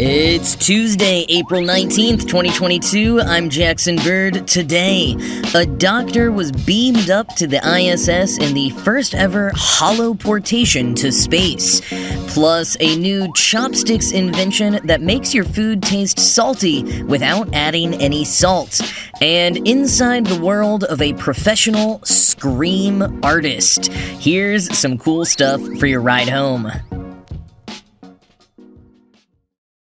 It's Tuesday, April 19th, 2022. I'm Jackson Bird. Today, a doctor was beamed up to the ISS in the first ever holoportation to space. Plus, a new chopsticks invention that makes your food taste salty without adding any salt. And inside the world of a professional scream artist. Here's some cool stuff for your ride home.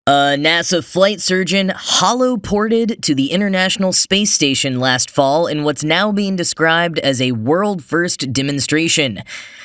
A NASA flight surgeon holoported to the International Space Station last fall in what's now being described as a world-first demonstration.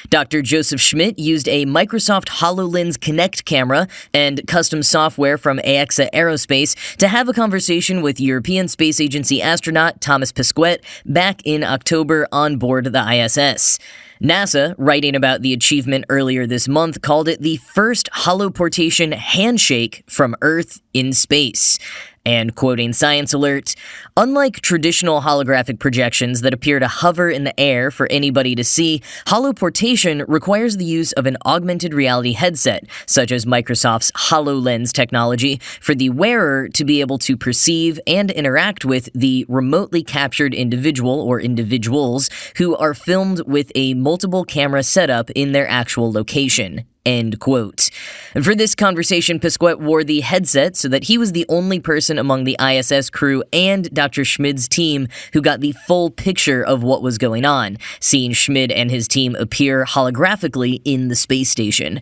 Dr. Joseph Schmidt used a Microsoft HoloLens Kinect camera and custom software from AXA Aerospace to have a conversation with European Space Agency astronaut Thomas Pesquet back in October on board the ISS. NASA, writing about the achievement earlier this month, called it the first holoportation handshake from Earth in space. And quoting Science Alert, unlike traditional holographic projections that appear to hover in the air for anybody to see, holoportation requires the use of an augmented reality headset, such as Microsoft's HoloLens technology, for the wearer to be able to perceive and interact with the remotely captured individual or individuals who are filmed with a multiple camera setup in their actual location. End quote. And for this conversation, Pesquet wore the headset so that he was the only person among the ISS crew and Dr. Schmid's team who got the full picture of what was going on, seeing Schmid and his team appear holographically in the space station.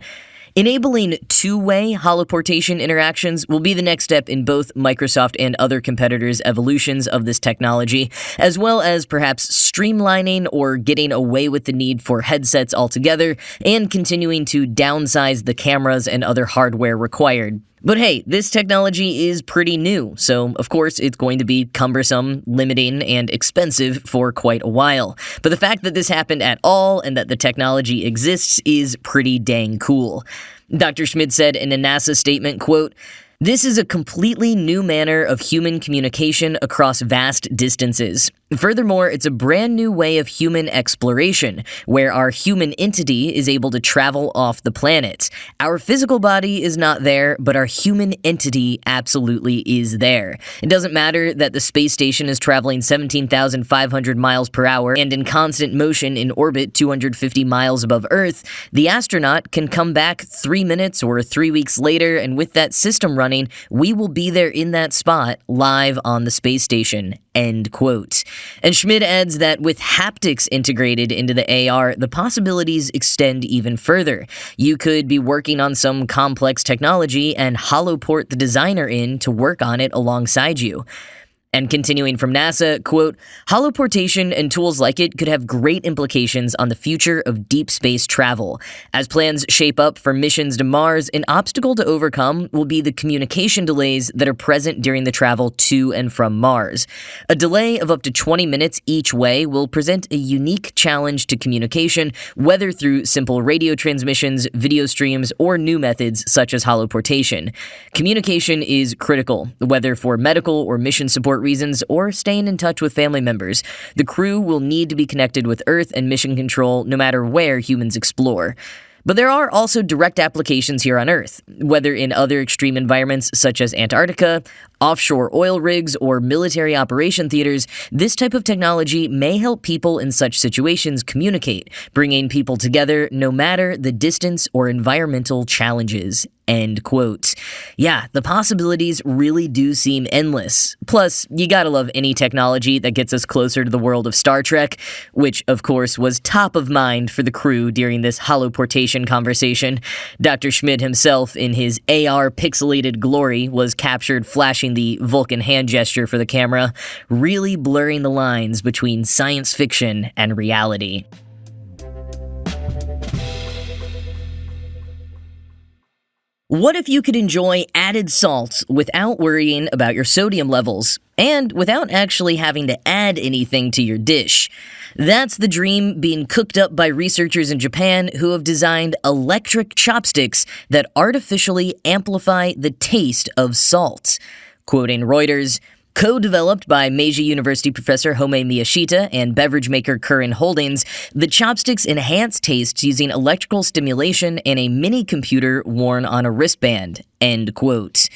Enabling two-way holoportation interactions will be the next step in both Microsoft and other competitors' evolutions of this technology, as well as perhaps streamlining or getting away with the need for headsets altogether, and continuing to downsize the cameras and other hardware required. But hey, this technology is pretty new, so of course it's going to be cumbersome, limiting, and expensive for quite a while. But the fact that this happened at all and that the technology exists is pretty dang cool. Dr. Schmid said in a NASA statement, quote, "This is a completely new manner of human communication across vast distances. Furthermore, it's a brand new way of human exploration, where our human entity is able to travel off the planet. Our physical body is not there, but our human entity absolutely is there. It doesn't matter that the space station is traveling 17,500 miles per hour and in constant motion in orbit 250 miles above Earth. The astronaut can come back 3 minutes or 3 weeks later, and with that system running, we will be there in that spot, live on the space station." End quote. And Schmid adds that with haptics integrated into the AR, the possibilities extend even further. You could be working on some complex technology and holoport the designer in to work on it alongside you. And continuing from NASA, quote, "Holoportation and tools like it could have great implications on the future of deep space travel. As plans shape up for missions to Mars, an obstacle to overcome will be the communication delays that are present during the travel to and from Mars. A delay of up to 20 minutes each way will present a unique challenge to communication, whether through simple radio transmissions, video streams, or new methods such as holoportation. Communication is critical, whether for medical or mission support reasons or staying in touch with family members. The crew will need to be connected with Earth and mission control no matter where humans explore. But there are also direct applications here on Earth, whether in other extreme environments such as Antarctica, offshore oil rigs, or military operation theaters. This type of technology may help people in such situations communicate, bringing people together no matter the distance or environmental challenges." End quote. Yeah, the possibilities really do seem endless. Plus, you gotta love any technology that gets us closer to the world of Star Trek, which, of course, was top of mind for the crew during this holoportation conversation. Dr. Schmid himself, in his AR pixelated glory, was captured flashing the Vulcan hand gesture for the camera, really blurring the lines between science fiction and reality. What if you could enjoy added salt without worrying about your sodium levels, and without actually having to add anything to your dish? That's the dream being cooked up by researchers in Japan who have designed electric chopsticks that artificially amplify the taste of salt. Quoting Reuters, co-developed by Meiji University professor Home Miyashita and beverage maker Kirin Holdings, the chopsticks enhance tastes using electrical stimulation and a mini computer worn on a wristband. End quote.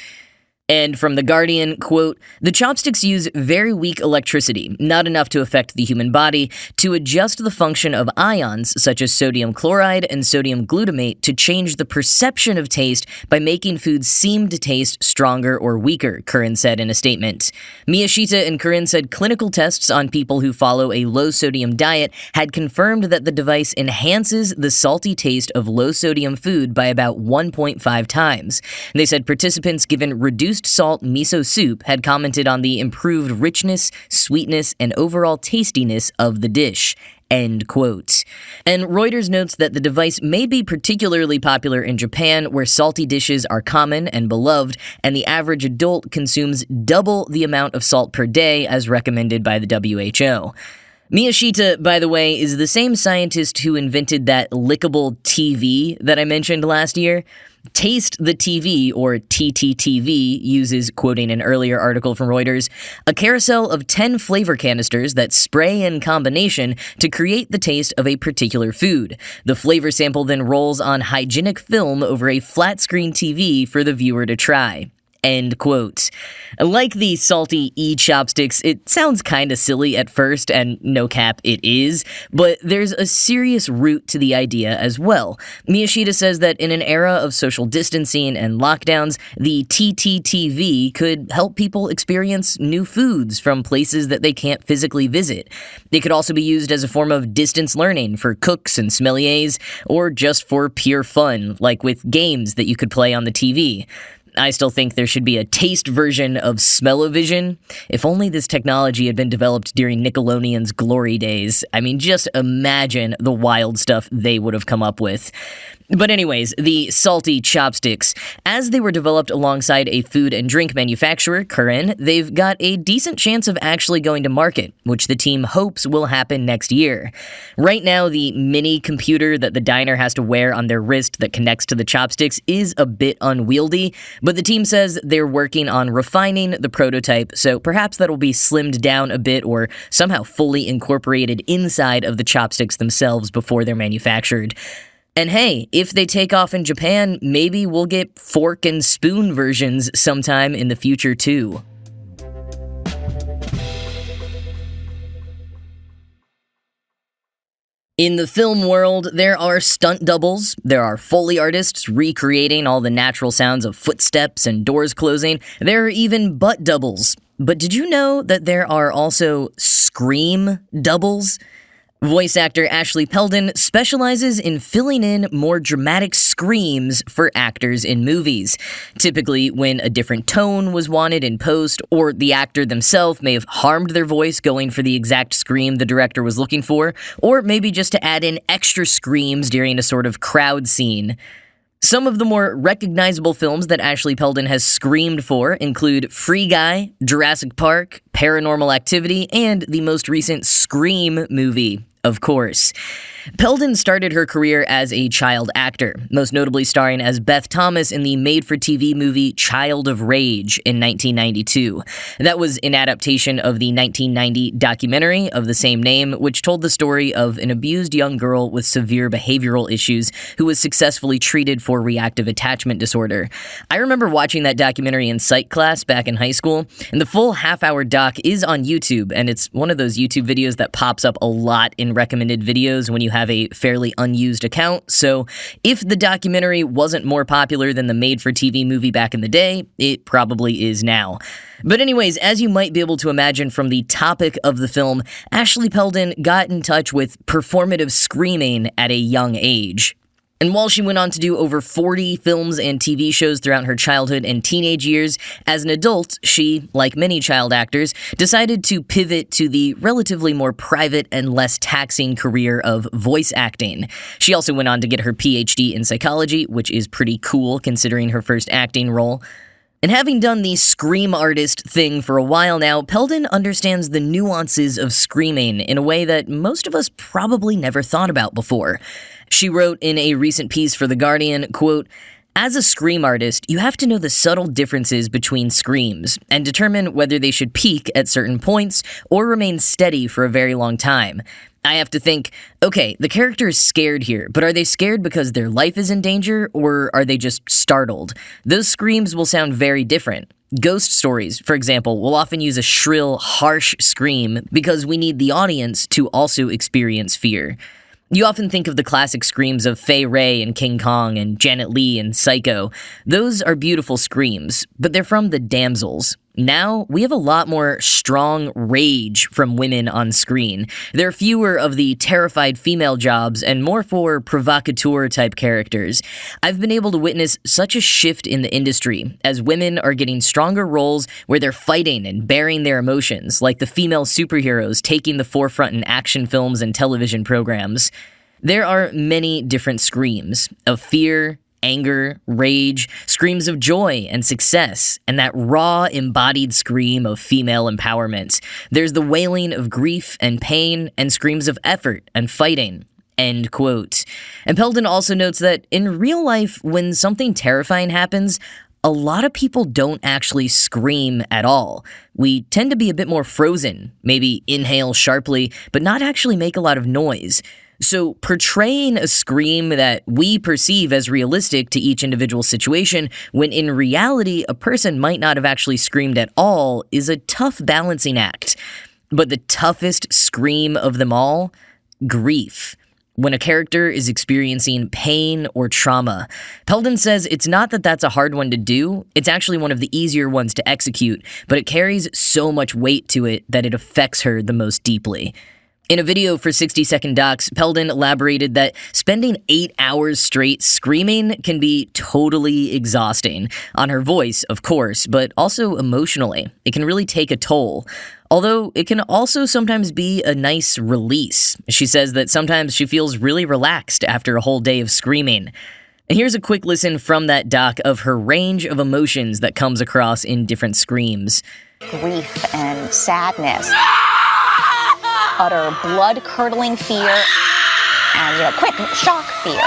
And from The Guardian, quote, "The chopsticks use very weak electricity, not enough to affect the human body, to adjust the function of ions such as sodium chloride and sodium glutamate to change the perception of taste by making foods seem to taste stronger or weaker," Curran said in a statement. Miyashita and Curran said clinical tests on people who follow a low-sodium diet had confirmed that the device enhances the salty taste of low-sodium food by about 1.5 times. They said participants given reduced salt miso soup had commented on the improved richness, sweetness, and overall tastiness of the dish. End quote. And Reuters notes that the device may be particularly popular in Japan, where salty dishes are common and beloved, and the average adult consumes double the amount of salt per day as recommended by the WHO. Miyashita, by the way, is the same scientist who invented that lickable TV that I mentioned last year. Taste the TV, or TTTV, uses, quoting an earlier article from Reuters, a carousel of 10 flavor canisters that spray in combination to create the taste of a particular food. The flavor sample then rolls on hygienic film over a flat-screen TV for the viewer to try. End quote. Like the salty e-chopsticks, it sounds kinda silly at first, and no cap, it is, but there's a serious root to the idea as well. Miyashita says that in an era of social distancing and lockdowns, the TTTV could help people experience new foods from places that they can't physically visit. It could also be used as a form of distance learning for cooks and sommeliers, or just for pure fun, like with games that you could play on the TV. I still think there should be a taste version of smell-o-vision. If only this technology had been developed during Nickelodeon's glory days. I mean, just imagine the wild stuff they would have come up with. But anyways, the salty chopsticks. As they were developed alongside a food and drink manufacturer, Curran, they've got a decent chance of actually going to market, which the team hopes will happen next year. Right now, the mini computer that the diner has to wear on their wrist that connects to the chopsticks is a bit unwieldy, but the team says they're working on refining the prototype, so perhaps that'll be slimmed down a bit or somehow fully incorporated inside of the chopsticks themselves before they're manufactured. And hey, if they take off in Japan, maybe we'll get fork and spoon versions sometime in the future too. In the film world, there are stunt doubles, there are Foley artists recreating all the natural sounds of footsteps and doors closing, there are even butt doubles. But did you know that there are also scream doubles? Voice actor Ashley Pelden specializes in filling in more dramatic screams for actors in movies. Typically, when a different tone was wanted in post, or the actor themselves may have harmed their voice going for the exact scream the director was looking for, or maybe just to add in extra screams during a sort of crowd scene. Some of the more recognizable films that Ashley Pelden has screamed for include Free Guy, Jurassic Park, Paranormal Activity, and the most recent Scream movie, of course. Pelden started her career as a child actor, most notably starring as Beth Thomas in the made-for-TV movie Child of Rage in 1992. That was an adaptation of the 1990 documentary of the same name, which told the story of an abused young girl with severe behavioral issues who was successfully treated for reactive attachment disorder. I remember watching that documentary in psych class back in high school, and the full half-hour doc is on YouTube, and it's one of those YouTube videos that pops up a lot in recommended videos when you have a fairly unused account, so if the documentary wasn't more popular than the made-for-TV movie back in the day, it probably is now. But anyways, as you might be able to imagine from the topic of the film, Ashley Pelden got in touch with performative screaming at a young age. And while she went on to do over 40 films and TV shows throughout her childhood and teenage years, as an adult, she, like many child actors, decided to pivot to the relatively more private and less taxing career of voice acting. She also went on to get her PhD in psychology, which is pretty cool considering her first acting role. And having done the scream artist thing for a while now, Pelden understands the nuances of screaming in a way that most of us probably never thought about before. She wrote in a recent piece for The Guardian, quote, "As a scream artist, you have to know the subtle differences between screams and determine whether they should peak at certain points or remain steady for a very long time. I have to think, okay, the character is scared here, but are they scared because their life is in danger, or are they just startled? Those screams will sound very different. Ghost stories, for example, will often use a shrill, harsh scream because we need the audience to also experience fear. You often think of the classic screams of Fay Wray in King Kong and Janet Leigh in Psycho. Those are beautiful screams, but they're from the damsels. Now, we have a lot more strong rage from women on screen. There are fewer of the terrified female jobs and more for provocateur-type characters. I've been able to witness such a shift in the industry as women are getting stronger roles where they're fighting and bearing their emotions, like the female superheroes taking the forefront in action films and television programs. There are many different screams of fear, anger, rage, screams of joy and success, and that raw, embodied scream of female empowerment. There's the wailing of grief and pain, and screams of effort and fighting. End quote. And Pelden also notes that in real life, when something terrifying happens, a lot of people don't actually scream at all. We tend to be a bit more frozen, maybe inhale sharply, but not actually make a lot of noise. So portraying a scream that we perceive as realistic to each individual situation, when in reality a person might not have actually screamed at all, is a tough balancing act. But the toughest scream of them all? Grief. When a character is experiencing pain or trauma. Pelden says it's not that that's a hard one to do, it's actually one of the easier ones to execute, but it carries so much weight to it that it affects her the most deeply. In a video for 60 Second Docs, Pelden elaborated that spending 8 hours straight screaming can be totally exhausting. On her voice, of course, but also emotionally. It can really take a toll. Although it can also sometimes be a nice release. She says that sometimes she feels really relaxed after a whole day of screaming. And here's a quick listen from that doc of her range of emotions that comes across in different screams. Grief and sadness. Utter blood-curdling fear, and, quick shock fear.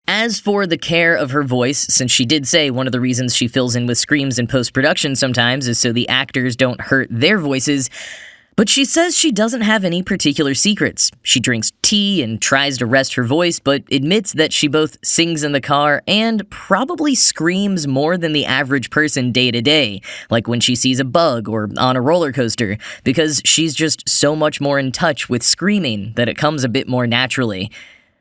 As for the care of her voice, since she did say one of the reasons she fills in with screams in post-production sometimes is so the actors don't hurt their voices, but she says she doesn't have any particular secrets. She drinks tea and tries to rest her voice, but admits that she both sings in the car and probably screams more than the average person day to day, like when she sees a bug or on a roller coaster, because she's just so much more in touch with screaming that it comes a bit more naturally.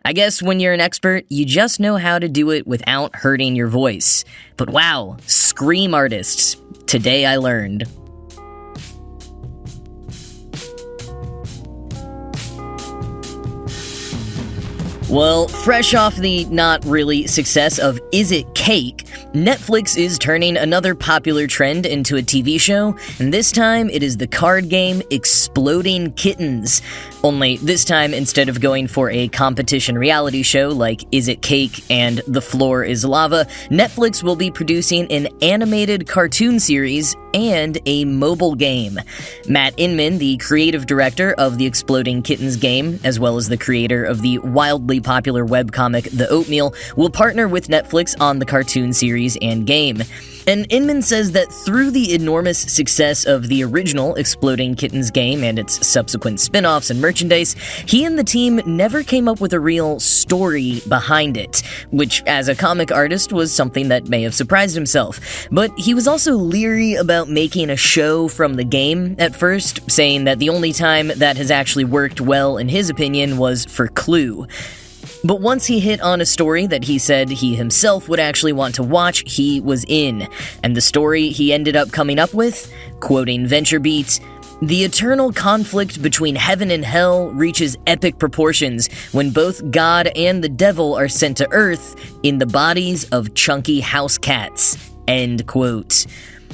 I guess when you're an expert, you just know how to do it without hurting your voice. But wow, scream artists. Today I learned. Well, fresh off the not really success of Is It Cake, Netflix is turning another popular trend into a TV show, and this time it is the card game Exploding Kittens. Only this time, instead of going for a competition reality show like Is It Cake and The Floor is Lava, Netflix will be producing an animated cartoon series and a mobile game. Matt Inman, the creative director of the Exploding Kittens game, as well as the creator of the wildly popular webcomic The Oatmeal, will partner with Netflix on the cartoon series and game. And Inman says that through the enormous success of the original Exploding Kittens game and its subsequent spin-offs and merchandise, he and the team never came up with a real story behind it, which as a comic artist was something that may have surprised himself. But he was also leery about making a show from the game at first, saying that the only time that has actually worked well in his opinion was for Clue. But once he hit on a story that he said he himself would actually want to watch, he was in. And the story he ended up coming up with, quoting VentureBeat, "The eternal conflict between heaven and hell reaches epic proportions when both God and the devil are sent to Earth in the bodies of chunky house cats." End quote.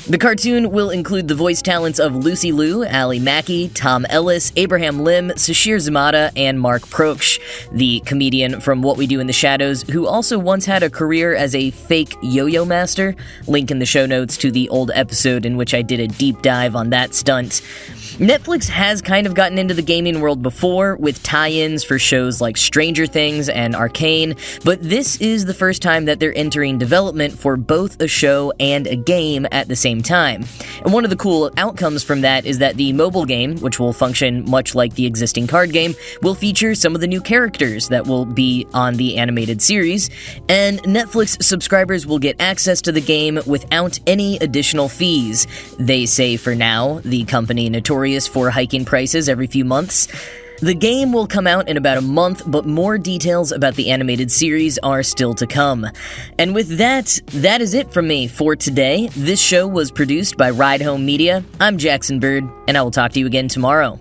The cartoon will include the voice talents of Lucy Liu, Ali Mackey, Tom Ellis, Abraham Lim, Sashir Zamata, and Mark Proksch, the comedian from What We Do in the Shadows, who also once had a career as a fake yo-yo master. Link in the show notes to the old episode in which I did a deep dive on that stunt. Netflix has kind of gotten into the gaming world before, with tie-ins for shows like Stranger Things and Arcane, but this is the first time that they're entering development for both a show and a game at the same time. And one of the cool outcomes from that is that the mobile game, which will function much like the existing card game, will feature some of the new characters that will be on the animated series, and Netflix subscribers will get access to the game without any additional fees. They say for now, the company notorious for hiking prices every few months. The game will come out in about a month, but more details about the animated series are still to come. And with that is it from me for today. This show was produced by Ride Home Media. I'm Jackson Bird, and I will talk to you again tomorrow.